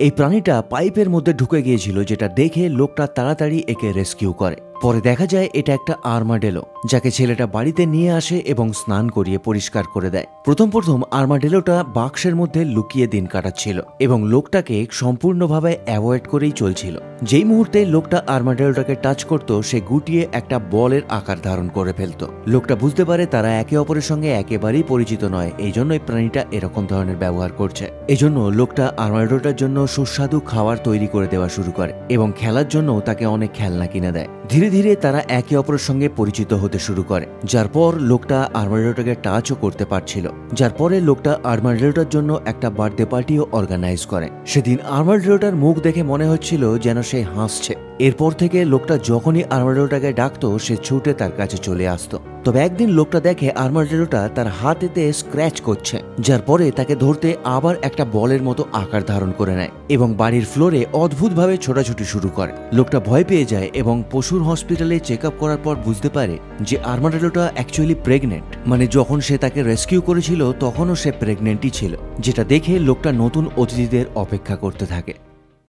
এই প্রাণীটা পাইপের মধ্যে ঢুকে গিয়েছিল, যেটা দেখে লোকটা তাড়াতাড়ি একে রেস্কিউ করে। পরে দেখা যায় এটা একটা আর্মাডেলো, যাকে ছেলেটা বাড়িতে নিয়ে আসে এবং স্নান করিয়ে পরিষ্কার করে দেয়। প্রথম আর্মাডেলোটা বাক্সের মধ্যে লুকিয়ে দিন কাটাচ্ছিল এবং লোকটাকে সম্পূর্ণভাবে অ্যাভয়েড করেই চলছিল। যেই মুহূর্তে লোকটা আর্মাডেলোটাকে টাচ করত, সে গুটিয়ে একটা বলের আকার ধারণ করে ফেলত। লোকটা বুঝতে পারে তারা একে অপরের সঙ্গে একেবারেই পরিচিত নয়, এই জন্যই প্রাণীটা এরকম ধরনের ব্যবহার করছে। এজন্য লোকটা আর্মাডেলোটার জন্য সুস্বাদু খাবার তৈরি করে দেওয়া শুরু করে এবং খেলার জন্য তাকে অনেক খেলনা কিনে দেয়। ধীরে ধীরে তারা একে অপরের সঙ্গে পরিচিত হতে শুরু করে, যার পর লোকটা আর্মাডেলোটাকে টাচও করতে পারছিল। যার পরে লোকটা আর্মাডেলোটার জন্য একটা বার্থডে পার্টিও অর্গানাইজ করে। সেদিন আর্মাডেলোটার মুখ দেখে মনে হচ্ছিল যেন সে হাসছে। এরপর থেকে লোকটা যখনই আর্মাডেলোটাকে ডাকতো, সে ছুটে তার কাছে চলে আসতো। তবে একদিন লোকটা দেখে আর্মাডেলোটা তার হাতেতে স্ক্র্যাচ করছে, যার পরে তাকে ধরতে আবার একটা বলের মতো আকার ধারণ করে নেয় এবং বাড়ির ফ্লোরে অদ্ভুতভাবে ছোটাছুটি শুরু করে। লোকটা ভয় পেয়ে যায় এবং পশুর হসপিটালে চেক আপ করার পর বুঝতে পারে যে আর্মাডেলোটা অ্যাকচুয়ালি প্রেগনেন্ট। মানে যখন সে তাকে রেস্কিউ করেছিল তখনও সে প্রেগনেন্টই ছিল, যেটা দেখে লোকটা নতুন অতিথিদের অপেক্ষা করতে থাকে।